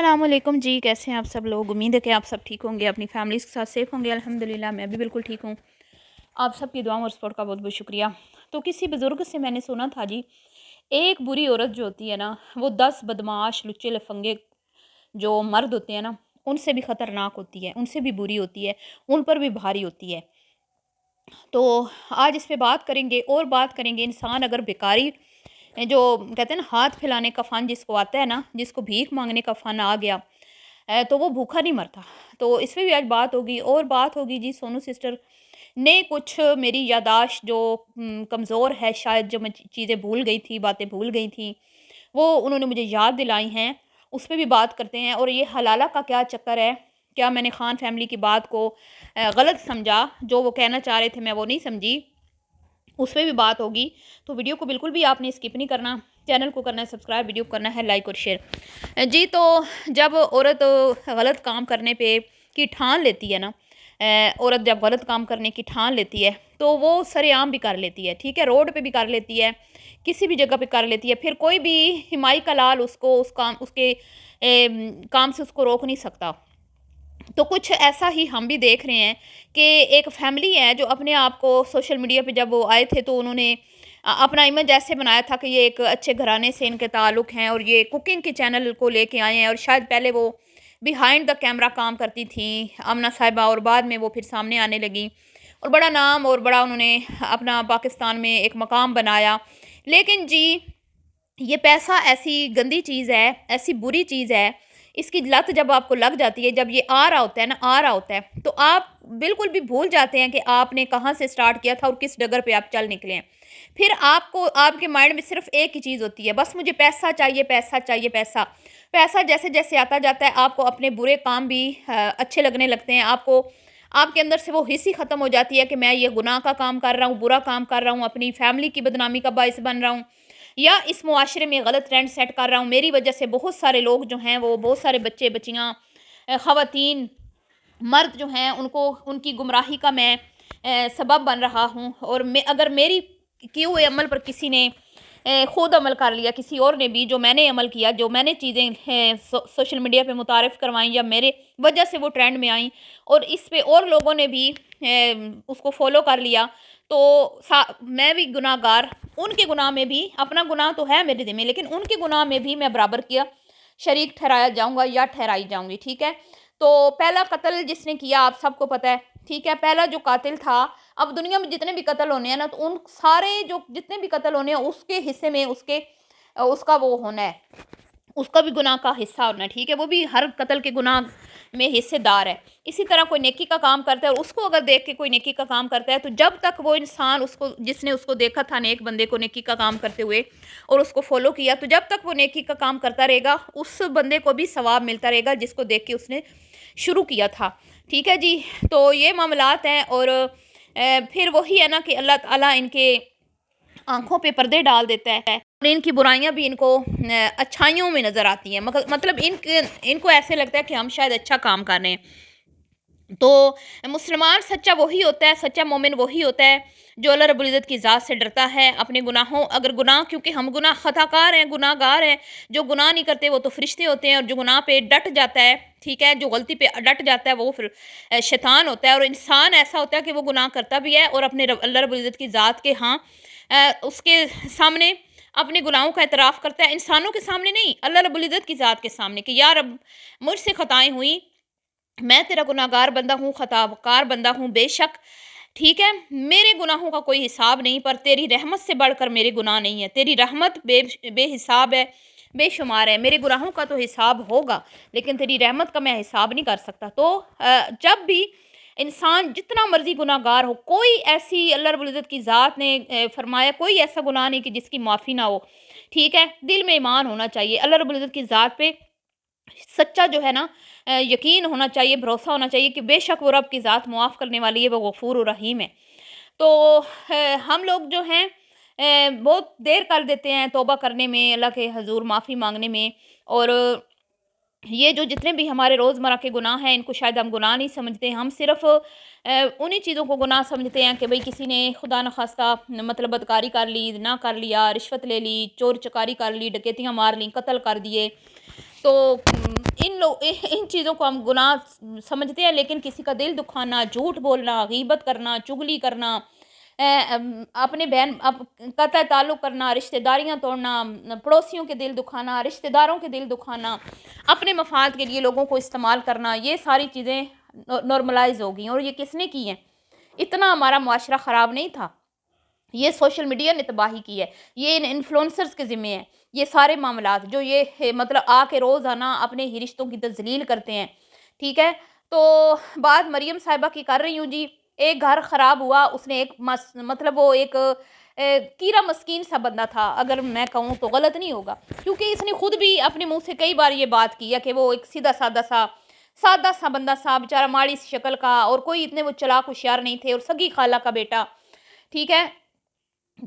अस्सलामुअलैकुम जी, कैसे हैं आप सब लोग। उम्मीद है कि आप सब ठीक होंगे, अपनी फैमिलीज़ के साथ सेफ़ होंगे। अल्हम्दुलिल्लाह मैं भी बिल्कुल ठीक हूँ। आप सबकी दुआओं और सपोर्ट का बहुत बहुत शुक्रिया। तो किसी बुज़ुर्ग से मैंने सुना था जी, एक बुरी औरत जो होती है ना, वो 10 बदमाश लुच्चे लफंगे जो मर्द होते हैं ना, उनसे भी ख़तरनाक होती है, उनसे भी बुरी होती है, उन पर भी भारी होती है। तो आज इस पे बात करेंगे और बात करेंगे इंसान अगर भिखारी जो कहते हैं ना, हाथ फैलाने का फ़न जिसको आता है ना, जिसको भीख माँगने का फ़न आ गया, तो वो भूखा नहीं मरता। तो इस पे भी आज बात होगी और बात होगी जी सोनू सिस्टर ने कुछ मेरी याददाश्त जो कमज़ोर है, शायद जो मैं चीज़ें भूल गई थी, बातें भूल गई थी, वो उन्होंने मुझे याद दिलाई हैं। उस पे भी बात करते हैं और ये हलाला का क्या चक्कर है, क्या मैंने खान फैमिली की बात को गलत समझा, जो वो कहना चाह रहे थे मैं वो नहीं समझी, उस पे भी बात होगी। तो वीडियो को बिल्कुल भी आपने स्किप नहीं करना, चैनल को करना है सब्सक्राइब, वीडियो को करना है लाइक और शेयर। जी, तो जब औरत गलत काम करने पे की ठान लेती है ना, औरत जब गलत काम करने की ठान लेती है तो वो सरेआम भी कर लेती है, ठीक है, रोड पे भी कर लेती है, किसी भी जगह पे कर लेती है, फिर कोई भी हिमाई का लाल उसको उस काम उसके काम से उसको रोक नहीं सकता। तो कुछ ऐसा ही हम भी देख रहे हैं कि एक फैमिली है जो अपने आप को सोशल मीडिया पे जब वो आए थे तो उन्होंने अपना इमेज ऐसे बनाया था कि ये एक अच्छे घराने से इनके ताल्लुक़ हैं और ये कुकिंग के चैनल को लेके आए हैं, और शायद पहले वो बिहाइंड द कैमरा काम करती थी आमना साहिबा, और बाद में वो फिर सामने आने लगी और बड़ा नाम और बड़ा उन्होंने अपना पाकिस्तान में एक मकाम बनाया। लेकिन जी, ये पैसा ऐसी गंदी चीज़ है, ऐसी बुरी चीज़ है, इसकी लत जब आपको लग जाती है, जब ये आ रहा होता है ना, आ रहा होता है, तो आप बिल्कुल भी भूल जाते हैं कि आपने कहाँ से स्टार्ट किया था और किस डगर पे आप चल निकले हैं। फिर आपको आपके माइंड में सिर्फ एक ही चीज़ होती है, बस मुझे पैसा चाहिए, पैसा चाहिए, पैसा। पैसा जैसे-जैसे आता जाता है, आपको अपने बुरे काम भी अच्छे लगने लगते हैं। आपको आपके अंदर से वो हिस्स ही ख़त्म हो जाती है कि मैं ये गुनाह का काम कर रहा हूँ, बुरा काम कर रहा हूँ, अपनी फैमिली की बदनामी का बाइस बन रहा हूँ, या इस मुआशरे में गलत ट्रेंड सेट कर रहा हूँ। मेरी वजह से बहुत सारे लोग जो हैं, वो बहुत सारे बच्चे बच्चियाँ, ख़वातीन, मर्द जो हैं, उनको उनकी गुमराही का मैं सबब बन रहा हूँ। और मैं अगर मेरी किए हुए अमल पर किसी ने खुद अमल कर लिया, किसी और ने भी, जो मैंने अमल किया, जो मैंने चीज़ें सोशल मीडिया पे मुतारिफ़ करवाई या मेरे वजह से वो ट्रेंड में आई, और इस पे और लोगों ने भी उसको फॉलो कर लिया, तो मैं भी गुनाहगार, उनके गुनाह में भी, अपना गुनाह तो है मेरे ज़िम्मे, लेकिन उनके गुनाह में भी मैं बराबर किया शरीक ठहराया जाऊँगा या ठहराई जाऊँगी, ठीक है। तो पहला कत्ल जिसने किया आप सबको पता है, ठीक है, पहला जो कातिल था, अब दुनिया में जितने भी कत्ल होने हैं ना, तो उन सारे जो जितने भी कत्ल होने हैं उसके हिस्से में उसका वो होना है, उसका भी गुनाह का हिस्सा होना है, ठीक है, वो भी हर कत्ल के गुनाह में हिस्सेदार है। इसी तरह कोई नेकी का काम करता है और उसको अगर देख के कोई नेकी का काम करता है, तो जब तक वो इंसान उसको, जिसने उसको देखा था नेक बंदे को नेकी का काम करते हुए और उसको फॉलो किया, तो जब तक वो नेकी का काम करता रहेगा, उस बंदे को भी सवाब मिलता रहेगा जिसको देख के उसने शुरू किया था, ठीक है जी। तो ये मामलात हैं, और फिर वही है ना कि अल्लाह ताला इनके आँखों पे पर्दे डाल देता है और इनकी बुराइयाँ भी इनको अच्छाइयों में नज़र आती हैं। मतलब इनको ऐसे लगता है कि हम शायद अच्छा काम कर रहे हैं। तो मुसलमान सच्चा वही होता है, सच्चा मोमिन वही होता है जो अल्लाह रब्बुल इज़्ज़त की ज़ात से डरता है, अपने गुनाहों, अगर गुनाह, क्योंकि हम गुनाह खताकार हैं, गुनाहगार हैं, जो गुनाह नहीं करते वो तो फरिश्ते होते हैं, और जो गुनाह पे डट जाता है, ठीक है, जो गलती पे डट जाता है, वो फिर शैतान होता है। और इंसान ऐसा होता है कि वो गुनाह करता भी है और अपने अल्लाह रब्बुल इज़्ज़त की ज़ात के हाँ उसके सामने अपने गुनाहों का एतराफ़ करता है, इंसानों के सामने नहीं, अल्लाह रब्बुल इज़्ज़त की ज़ात के सामने, कि या रब, मुझसे खताएँ हुई, मैं तेरा गुनाहगार बंदा हूँ, खताकार बंदा हूँ बेशक, ठीक है, मेरे गुनाहों का कोई हिसाब नहीं, पर तेरी रहमत से बढ़कर मेरे गुनाह नहीं है, तेरी रहमत बेहिसाब है, बेशुमार है, मेरे गुनाहों का तो हिसाब होगा, लेकिन तेरी रहमत का मैं हिसाब नहीं कर सकता। तो जब भी इंसान जितना मर्जी गुनाहगार हो, कोई ऐसी, अल्लाह रब्बुल इज़्ज़त की ज़ात ने फरमाया कोई ऐसा गुनाह नहीं कि जिसकी माफ़ी ना हो, ठीक है, दिल में ईमान होना चाहिए, अल्लाह रब्बुल इज़्ज़त की ज़ात पे सच्चा जो है ना यकीन होना चाहिए, भरोसा होना चाहिए कि बेशक वो रब की ज़ात मुआफ़ करने वाली है, वो गफ़ूर और रहीम है। तो हम लोग जो हैं बहुत देर कर देते हैं तौबा करने में, अल्लाह के हज़ूर माफ़ी माँगने में, और ये जो जितने भी हमारे रोज़मर्रा के गुनाह हैं, इनको शायद हम गुनाह नहीं समझते। हम सिर्फ़ उन्हीं चीज़ों को गुनाह समझते हैं कि भई किसी ने खुदा न ख़ास्ता मतलब बदकारी कर ली, ज़िना कर लिया, रिश्वत ले ली, चोर-चकारी कर ली, डकैतियाँ मार लीं, कत्ल कर दिए। तो इन चीज़ों को हम गुनाह समझते हैं, लेकिन किसी का दिल दुखाना, झूठ बोलना, ग़ीबत करना, चुगली करना, अपने बहन कतई ताल्लुक़ करना, रिश्तेदारियाँ तोड़ना, पड़ोसियों के दिल दुखाना, रिश्तेदारों के दिल दुखाना, अपने मफ़ाद के लिए लोगों को इस्तेमाल करना, ये सारी चीज़ें नॉर्मलाइज़ हो गई हैं। और ये किसने की हैं? इतना हमारा मुआशरा ख़राब नहीं था। ये सोशल मीडिया ने तबाही की है। ये इन इन्फ्लुएंसर्स के ज़िम्मे है। ये सारे मामलात जो ये मतलब आके रोज़ाना अपने ही रिश्तों की तज़लील करते हैं, ठीक है? तो बात मरियम साहिबा की कर रही हूँ जी। एक घर ख़राब हुआ, उसने एक मतलब वो एक कीड़ा मस्कीन सा बंदा था, अगर मैं कहूँ तो गलत नहीं होगा, क्योंकि इसने खुद भी अपने मुँह से कई बार ये बात की है कि वो एक सादा-सा बंदा सा बेचारा, माड़ी सी शक्ल का, और कोई इतने वो चालाक होशियार नहीं थे, और सगी खाला का बेटा, ठीक है?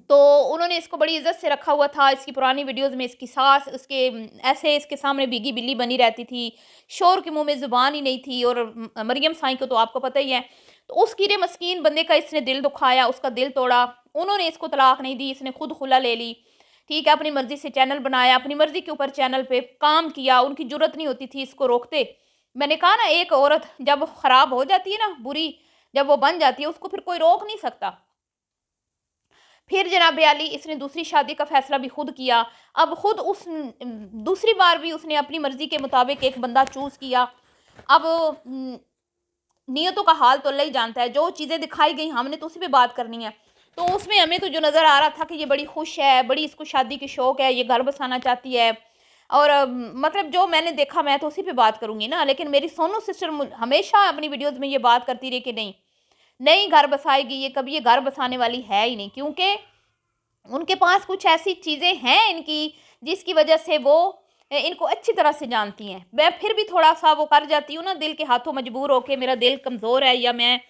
तो उन्होंने इसको बड़ी इज़्ज़त से रखा हुआ था। इसकी पुरानी वीडियोज़ में इसकी सास उसके ऐसे इसके सामने भीगी बिल्ली बनी रहती थी। शौहर के मुँह में ज़ुबान ही नहीं थी, और मरियम साईं को तो आपको पता ही है। तो उस कीड़े मस्कीन बंदे का इसने दिल दुखाया, उसका दिल तोड़ा। उन्होंने इसको तलाक नहीं दी, इसने खुद खुला ले ली। ठीक है, अपनी मर्ज़ी से चैनल बनाया, अपनी मर्ज़ी के ऊपर चैनल पे काम किया। उनकी जुर्रत नहीं होती थी इसको रोकते। मैंने कहा ना, एक औरत जब ख़राब हो जाती है ना, बुरी, जब वो बन जाती है, उसको फिर कोई रोक नहीं सकता। फिर जनाब आली इसने दूसरी शादी का फ़ैसला भी खुद किया। अब खुद दूसरी बार भी उसने अपनी मर्ज़ी के मुताबिक एक बंदा चूज़ किया। अब नियतों का हाल तो अल्लाह ही जानता है। जो चीज़ें दिखाई गई हमने तो उसी पे बात करनी है। तो उसमें हमें तो जो नज़र आ रहा था कि ये बड़ी खुश है, बड़ी इसको शादी की शौक़ है, ये घर बसाना चाहती है, और मतलब जो मैंने देखा मैं तो उसी पे बात करूँगी ना। लेकिन मेरी सोनू सिस्टर हमेशा अपनी वीडियोज़ में ये बात करती रही कि नहीं, नहीं घर बसाएगी ये, कभी ये घर बसाने वाली है ही नहीं, क्योंकि उनके पास कुछ ऐसी चीज़ें हैं इनकी, जिसकी वजह से वो इनको अच्छी तरह से जानती हैं। मैं फिर भी थोड़ा-सा वो कर जाती हूँ ना, दिल के हाथों मजबूर होके, मेरा दिल कमज़ोर है या मैं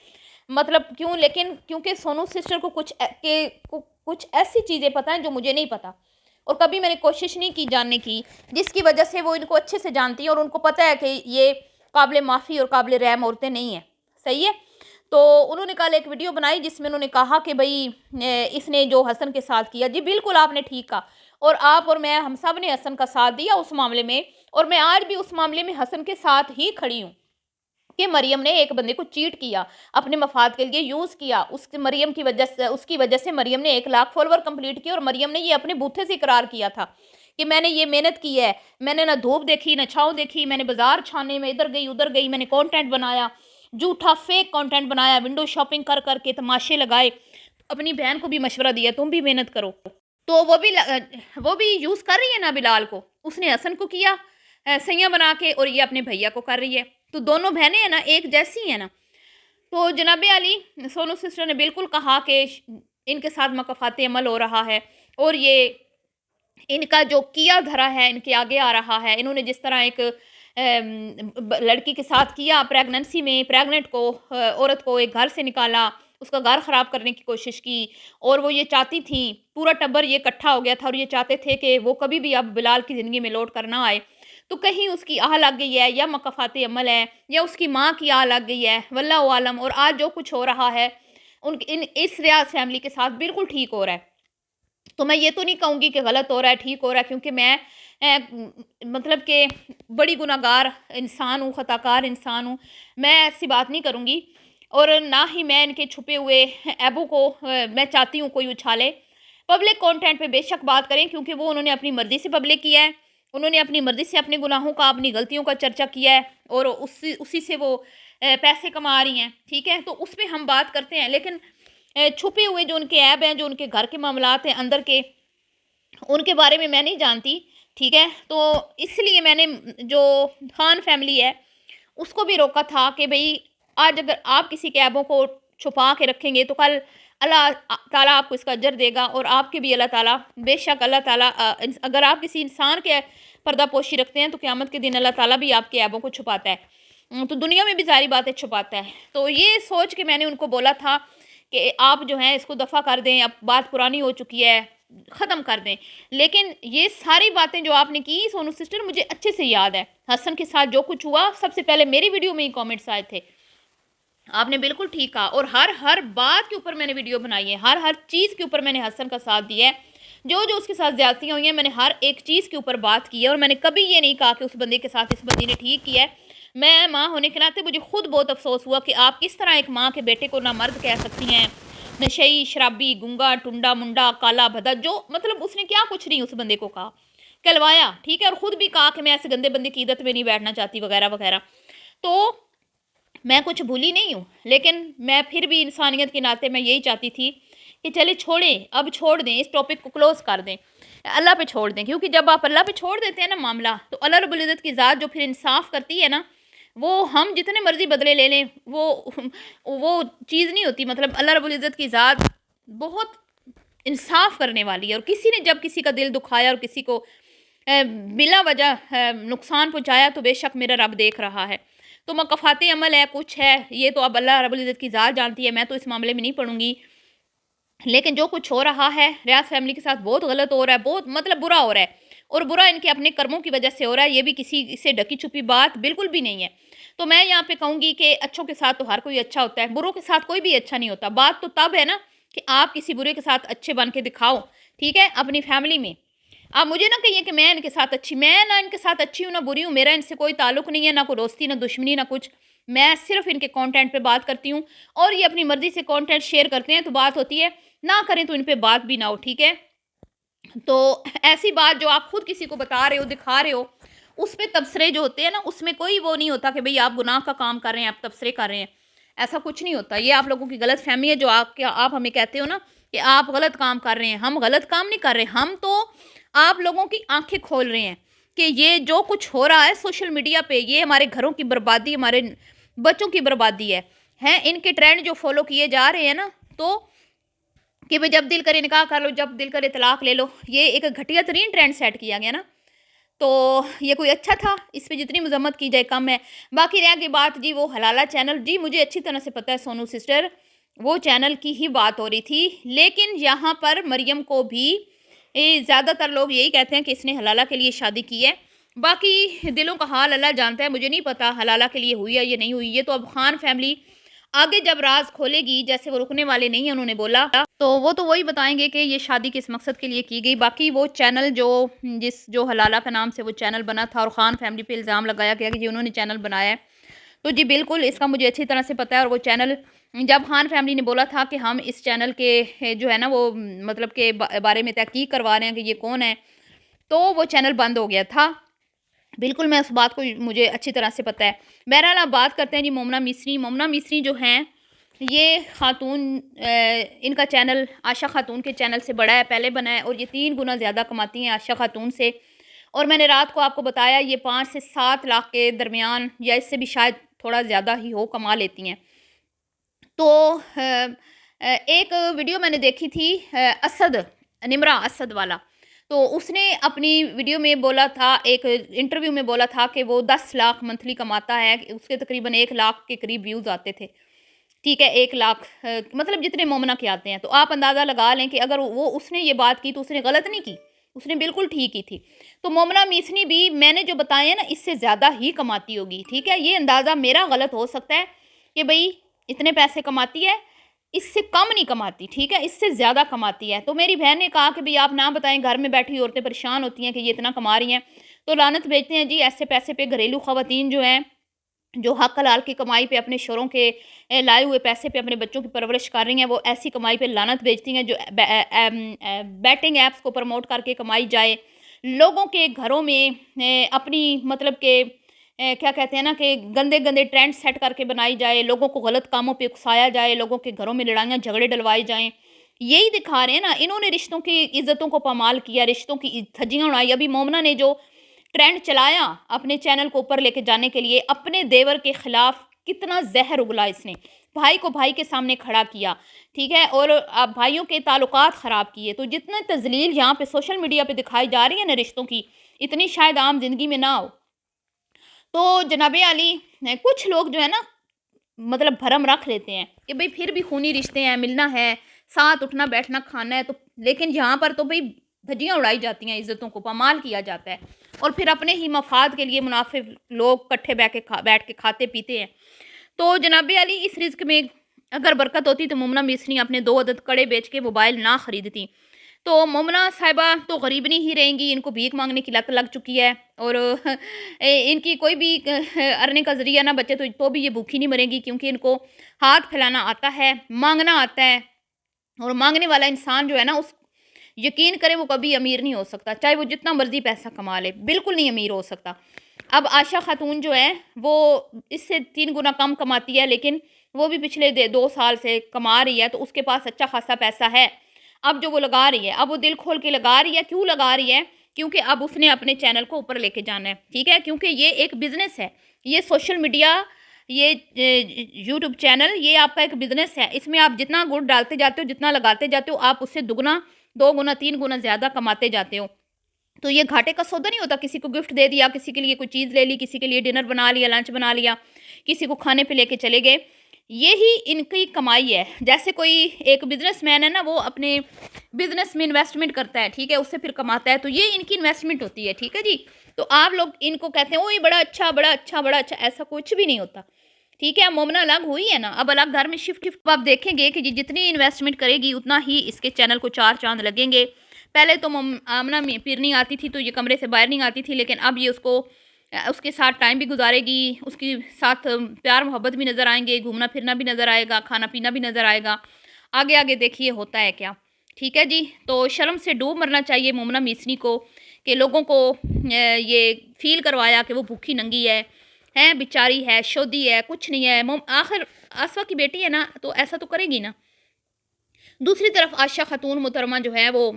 मतलब क्यों, लेकिन क्योंकि सोनू सिस्टर को कुछ ऐसी चीज़ें पता हैं जो मुझे नहीं पता, और कभी मैंने कोशिश नहीं की जानने की, जिसकी वजह से वो इनको अच्छे से जानती हैं, और उनको पता है कि ये काबिल माफ़ी और काबिल रहम औरतें नहीं हैं। सही है? तो उन्होंने कल एक वीडियो बनाई जिसमें उन्होंने कहा कि भई इसने जो हसन के साथ किया, जी बिल्कुल आपने ठीक कहा, और आप और मैं, हम सब ने हसन का साथ दिया उस मामले में, और मैं आज भी उस मामले में हसन के साथ ही खड़ी हूँ कि मरियम ने एक बंदे को चीट किया, अपने मफाद के लिए यूज़ किया। उसकी वजह से मरियम ने 1 लाख फॉलोवर कंप्लीट किए, और मरियम ने ये अपने बूथे से इकरार किया था कि मैंने ये मेहनत की है, मैंने ना धूप देखी ना छाँव देखी, मैंने बाजार छाने में इधर गई उधर गई, मैंने कंटेंट बनाया, झूठा फेक कंटेंट बनाया, विंडो शॉपिंग कर करके तमाशे लगाए, अपनी बहन को भी मशवरा दिया तुम भी मेहनत करो। तो वो भी यूज़ कर रही है ना बिलाल को, उसने हसन को किया सैया बना के, और ये अपने भैया को कर रही है। तो दोनों बहनें हैं ना, एक जैसी हैं ना। तो जनाब आली सोनू सिस्टर ने बिल्कुल कहा कि इनके साथ मकफ़ाती अमल हो रहा है, और ये इनका जो किया धरा है इनके आगे आ रहा है। इन्होंने जिस तरह एक लड़की के साथ किया, प्रेगनेंसी में प्रेग्नेंट को औरत को एक घर से निकाला, उसका घर ख़राब करने की कोशिश की, और वो ये चाहती थी, पूरा टब्बर ये इकट्ठा हो गया था, और ये चाहते थे कि वो कभी भी अब बिलाल की ज़िंदगी में लौट कर ना आए। तो कहीं उसकी आह लग गई है, या मकफ़ाती अमल है, या उसकी माँ की आह लग गई है, वल्लाहु आलम। और आज जो कुछ हो रहा है इस रियाज फैमिली के साथ बिल्कुल ठीक हो रहा है। तो मैं ये तो नहीं कहूँगी कि गलत हो रहा है, ठीक हो रहा है, क्योंकि मैं मतलब कि बड़ी गुनाहगार इंसान हूँ, ख़ताकार इंसान हूँ। मैं ऐसी बात नहीं करूँगी, और ना ही मैं इनके छुपे हुए ऐबों को मैं चाहती हूँ कोई उछाले। पब्लिक कंटेंट पे बेशक बात करें, क्योंकि वो उन्होंने अपनी मर्ज़ी से पब्लिक किया है। उन्होंने अपनी मर्ज़ी से अपने गुनाहों का, अपनी गलतियों का चर्चा किया है, और उसी से वो पैसे कमा रही हैं, ठीक है? तो उस पे हम बात करते हैं, लेकिन छुपे हुए जो उनके ऐब हैं, जो उनके घर के मामलात हैं अंदर के, उनके बारे में मैं नहीं जानती, ठीक है? तो इसलिए मैंने जो खान फैमिली है, उसको भी रोका था कि भई आज अगर आप किसी के ऐबों को छुपा के रखेंगे, तो कल अल्लाह ताला आपको इसका अजर देगा, और आपके भी अल्लाह ताला, बेशक अल्लाह ताला अगर आप किसी इंसान के पर्दापोशी रखते हैं, तो क़यामत के दिन अल्लाह ताला भी आपके ऐबों को छुपाता है। तो दुनिया में भी ज़ाहिर बात है छुपाता है। तो ये सोच के मैंने उनको बोला था कि आप जो हैं इसको दफ़ा कर दें, अब बात पुरानी हो चुकी है, ख़त्म कर दें। लेकिन ये सारी बातें जो आपने की सोनू सिस्टर, मुझे अच्छे से याद है हसन के साथ जो कुछ हुआ, सबसे पहले मेरी वीडियो में ही कमेंट्स आए थे। आपने बिल्कुल ठीक कहा, और हर हर बात के ऊपर मैंने वीडियो बनाई है, हर हर चीज़ के ऊपर मैंने हसन का साथ दिया है। जो जो उसके साथ ज़्यादतियाँ हुई हैं, मैंने हर एक चीज़ के ऊपर बात की है, और मैंने कभी ये नहीं कहा कि उस बंदे के साथ इस बंदी ने ठीक किया है। मैं माँ होने के नाते मुझे खुद बहुत अफसोस हुआ कि आप किस तरह एक माँ के बेटे को ना मर्द कह सकती हैं, नशेई, शराबी, गूंगा, टुंडा मुंडा, काला भदा, जो मतलब उसने क्या कुछ नहीं उस बंदे को कहा, कहलवाया, ठीक है, और ख़ुद भी कहा कि मैं ऐसे गंदे बंदे की इद्दत में नहीं बैठना चाहती वगैरह वगैरह। तो मैं कुछ भूली नहीं हूँ, लेकिन मैं फिर भी इंसानियत के नाते मैं यही चाहती थी कि चले छोड़ें, अब छोड़ दें, इस टॉपिक को क्लोज़ कर दें, अल्लाह पे छोड़ दें। क्योंकि जब आप अल्लाह पे छोड़ देते हैं ना मामला, तो अल्लाह रब्बुल इज़्ज़त की ज़ात जो फिर इंसाफ़ करती है ना, वो हम जितने मर्ज़ी बदले ले लें, वो चीज़ नहीं होती। मतलब अल्लाह रब्बुल इज़्ज़त की ज़ात बहुत इंसाफ़ करने वाली है, और किसी ने जब किसी का दिल दुखाया और किसी को बिला वजह नुकसान पहुँचाया, तो बेशक मेरा रब देख रहा है। तो मकफ़ात अमल है, कुछ है, ये तो अब अल्लाह रब्बुल इज़्ज़त की ज़ात जानती है, मैं तो इस मामले में नहीं पढ़ूंगी। लेकिन जो कुछ हो रहा है रियाज फैमिली के साथ, बहुत गलत हो रहा है, बहुत मतलब बुरा हो रहा है, और बुरा इनके अपने कर्मों की वजह से हो रहा है। ये भी किसी से ढकी छुपी बात बिल्कुल भी नहीं है। तो मैं यहाँ पे कहूँगी कि अच्छों के साथ तो हर कोई अच्छा होता है, बुरों के साथ कोई भी अच्छा नहीं होता। बात तो तब है ना कि आप किसी बुरे के साथ अच्छे बन के दिखाओ, ठीक है, अपनी फैमिली में। आप मुझे ना कहिए कि मैं इनके साथ अच्छी, मैं ना इनके साथ अच्छी हूँ ना बुरी हूँ, मेरा इनसे कोई ताल्लुक नहीं है, ना कोई दोस्ती, ना दुश्मनी, ना कुछ। मैं सिर्फ इनके कंटेंट पे बात करती हूँ, और ये अपनी मर्जी से कंटेंट शेयर करते हैं, तो बात होती है, ना करें तो इन पे बात भी ना हो, ठीक है। तो ऐसी बात जो आप खुद किसी को बता रहे हो, दिखा रहे हो, उस पे तबसरे जो होते हैं ना, उसमें कोई वो नहीं होता कि भाई आप गुनाह का काम कर रहे हैं, आप तबसरे कर रहे हैं, ऐसा कुछ नहीं होता। ये आप लोगों की गलत फहमी है, जो आप हमें कहते हो ना कि आप गलत काम कर रहे हैं। हम गलत काम नहीं कर रहे, हम तो आप लोगों की आंखें खोल रहे हैं कि ये जो कुछ हो रहा है सोशल मीडिया पे, ये हमारे घरों की बर्बादी, हमारे बच्चों की बर्बादी है इनके ट्रेंड जो फॉलो किए जा रहे हैं ना, तो कि भाई जब दिल करे निकाह कर लो, जब दिल करे तलाक ले लो, ये एक घटिया तरीन ट्रेंड सेट किया गया ना। तो ये कोई अच्छा था? इस पे जितनी मजम्मत की जाए कम है। बाकी रह गई बात जी वो हलाला चैनल, जी मुझे अच्छी तरह से पता है सोनू सिस्टर, वो चैनल की ही बात हो रही थी। लेकिन यहाँ पर मरियम को भी ज़्यादातर लोग यही कहते हैं कि इसने हलाला के लिए शादी की है। बाकी दिलों का हाल अल्लाह जानता है, मुझे नहीं पता हलाला के लिए हुई है या नहीं हुई। ये तो अब खान फैमिली आगे जब राज खोलेगी, जैसे वो रुकने वाले नहीं है उन्होंने बोला, तो वो तो वही बताएंगे कि ये शादी किस मकसद के लिए की गई। बाकी वो चैनल जो हलाला के नाम से वो चैनल बना था, और खान फैमिली पे इल्ज़ाम लगाया गया कि जी उन्होंने चैनल बनाया है, तो जी बिल्कुल इसका मुझे अच्छी तरह से पता है। और वो चैनल जब खान फैमिली ने बोला था कि हम इस चैनल के जो है ना वो मतलब के बारे में तहकीक करवा रहे हैं कि ये कौन है, तो वो चैनल बंद हो गया था। बिल्कुल मैं उस बात को मुझे अच्छी तरह से पता है। बहरहाल आप बात करते हैं जी मोमना मिस्री। मोमना मिस्री जो हैं, ये खातून इनका चैनल आशा खातून के चैनल से बड़ा है, पहले बना है, और ये 3 गुना ज़्यादा कमाती हैं आशा खातून से। और मैंने रात को आपको बताया ये 5 से 7 लाख के दरमियान, या इससे भी शायद थोड़ा ज़्यादा ही हो, कमा लेती हैं। तो एक वीडियो मैंने देखी थी असद, निमरा असद वाला, तो उसने अपनी वीडियो में बोला था, एक इंटरव्यू में बोला था कि वो 10 लाख मंथली कमाता है, उसके तकरीबन 1 लाख के करीब व्यूज़ आते थे, ठीक है, 1 लाख मतलब जितने मोमना के आते हैं। तो आप अंदाज़ा लगा लें कि अगर वो उसने ये बात की तो उसने गलत नहीं की, उसने बिल्कुल ठीक की थी। तो मोमना मिसरी भी मैंने जो बताए हैं ना, इससे ज़्यादा ही कमाती होगी, ठीक है। ये अंदाज़ा मेरा गलत हो सकता है कि भाई इतने पैसे कमाती है, इससे कम नहीं कमाती, ठीक है, इससे ज़्यादा कमाती है। तो मेरी बहन ने कहा कि भाई आप ना बताएं, घर में बैठी औरतें परेशान होती हैं कि ये इतना कमा रही हैं, तो लानत भेजते हैं जी ऐसे पैसे पे। घरेलू ख़वातीन जो हैं, जो हक हलाल की कमाई पे, अपने शोरों के लाए हुए पैसे पे अपने बच्चों की परवरिश कर रही हैं, वो ऐसी कमाई पे लानत भेजती हैं जो बैटिंग ऐप्स को प्रमोट करके कमाई जाए, लोगों के घरों में अपनी मतलब के क्या कहते हैं ना कि गंदे गंदे ट्रेंड सेट करके बनाई जाए, लोगों को गलत कामों पे उकसाया जाए, लोगों के घरों में लड़ाइयाँ झगड़े डलवाए जाएं। यही दिखा रहे हैं ना, इन्होंने रिश्तों की इज्जतों को पामाल किया, रिश्तों की धज्जियाँ उड़ाई। अभी मोमना ने जो ट्रेंड चलाया अपने चैनल को ऊपर लेके जाने के लिए, अपने देवर के खिलाफ कितना जहर उगला इसने, भाई को भाई के सामने खड़ा किया, ठीक है, और भाइयों के ताल्लुकात ख़राब किए। तो जितना तजलील यहाँ पे सोशल मीडिया पे दिखाई जा रही है ना रिश्तों की, इतनी शायद आम जिंदगी में ना हो। तो जनाबे अली, कुछ लोग जो है ना मतलब भरम रख लेते हैं कि भाई फिर भी खूनी रिश्ते हैं, मिलना है, साथ उठना बैठना खाना है, तो लेकिन यहाँ पर तो भाई धज्जियाँ उड़ाई जाती हैं, इज़्ज़तों को पामाल किया जाता है और फिर अपने ही मफाद के लिए मुनाफे लोग इकट्ठे बैठ के खाते पीते हैं। तो जनाब अली, इस रिज़्क में अगर बरकत होती तो मुमना मिसरी अपने 2 अदद कड़े बेच के मोबाइल ना ख़रीदती। तो मुमना साहिबा तो गरीबनी ही रहेंगी, इनको भीख मांगने की लत लग चुकी है और इनकी कोई भी अर्निंग का ज़रिया ना बचे तो भी ये भूखी नहीं मरेंगी, क्योंकि इनको हाथ फैलाना आता है, मांगना आता है। और मांगने वाला इंसान जो है ना, उस यकीन करें वो कभी अमीर नहीं हो सकता, चाहे वो जितना मर्जी पैसा कमा ले, बिल्कुल नहीं अमीर हो सकता। अब आशा खातून जो है वो इससे 3 गुना कम कमाती है, लेकिन वो भी पिछले 2 साल से कमा रही है, तो उसके पास अच्छा खासा पैसा है। अब जो वो लगा रही है, अब वो दिल खोल के लगा रही है। क्यों लगा रही है? क्योंकि अब उसने अपने चैनल को ऊपर लेके जाना है, ठीक है, क्योंकि ये एक बिज़नेस है। ये सोशल मीडिया, ये यूट्यूब चैनल, ये आपका एक बिज़नेस है। इसमें आप जितना गुड़ डालते जाते हो, जितना लगाते जाते हो, आप उससे दुगना, 2 गुना, 3 गुना ज़्यादा कमाते जाते हो। तो ये घाटे का सौदा नहीं होता। किसी को गिफ्ट दे दिया, किसी के लिए कोई चीज़ ले ली, किसी के लिए डिनर बना लिया, लंच बना लिया, किसी को खाने पे लेके चले गए, यही इनकी कमाई है। जैसे कोई एक बिजनेसमैन है ना, वो अपने बिजनेस में इन्वेस्टमेंट करता है, ठीक है, उससे फिर कमाता है, तो ये इनकी इन्वेस्टमेंट होती है, ठीक है जी। तो आप लोग इनको कहते हैं, ओ ये बड़ा अच्छा, बड़ा अच्छा, बड़ा अच्छा, ऐसा कुछ भी नहीं होता, ठीक है। मोमना अलग हुई है ना, अब अलग घर में शिफ्ट आप देखेंगे कि जितनी इन्वेस्टमेंट करेगी उतना ही इसके चैनल को 4 चांद लगेंगे। पहले तो आमना पीरनी आती थी तो ये कमरे से बाहर नहीं आती थी, लेकिन अब ये उसके साथ टाइम भी गुजारेगी, उसके साथ प्यार मोहब्बत भी नज़र आएंगे, घूमना फिरना भी नज़र आएगा, खाना पीना भी नज़र आएगा। आगे आगे देखिए होता है क्या, ठीक है जी। तो शर्म से डूब मरना चाहिए मोमना मिसरी को कि लोगों को ये फील करवाया कि वो भूखी नंगी है बेचारी है, शोधी है, कुछ नहीं है। आखिर आसवा की बेटी है ना, तो ऐसा तो करेगी ना। दूसरी तरफ आशा खातून मुहतरमा जो है वो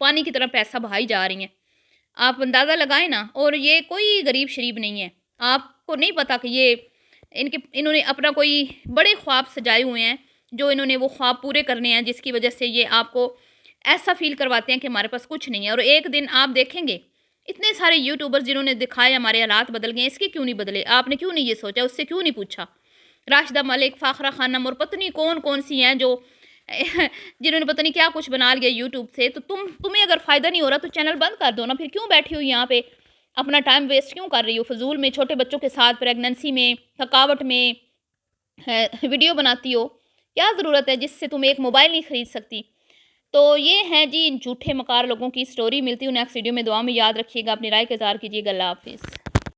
पानी की तरह पैसा बहाई जा रही हैं। आप अंदाज़ा लगाएं ना, और ये कोई गरीब शरीब नहीं है। आपको नहीं पता कि ये इन्होंने अपना कोई बड़े ख्वाब सजाए हुए हैं, जो इन्होंने वो ख्वाब पूरे करने हैं, जिसकी वजह से ये आपको ऐसा फील करवाते हैं कि हमारे पास कुछ नहीं है। और एक दिन आप देखेंगे इतने सारे यूट्यूबर्स जिन्होंने दिखाया हमारे हालात बदल गए, इसके क्यों नहीं बदले? आपने क्यों नहीं ये सोचा, उससे क्यों नहीं पूछा? राशिदा मलिक, फ़ाखरा खानम और पता नहीं कौन कौन सी हैं जो जिन्होंने पता नहीं क्या कुछ बना लिया यूट्यूब से। तो तुम्हें अगर फ़ायदा नहीं हो रहा तो चैनल बंद कर दो ना, फिर क्यों बैठी हो यहाँ पे, अपना टाइम वेस्ट क्यों कर रही हो फजूल में? छोटे बच्चों के साथ प्रेगनेंसी में, थकावट में वीडियो बनाती हो, क्या ज़रूरत है जिससे तुम एक मोबाइल नहीं ख़रीद सकती? तो ये है जी इन झूठे मकार लोगों की स्टोरी। मिलती हूँ नेक्स्ट वीडियो में, दुआ में याद रखिएगा, अपनी राय का इज़हार कीजिएगा। अल्लाह हाफ़िज़।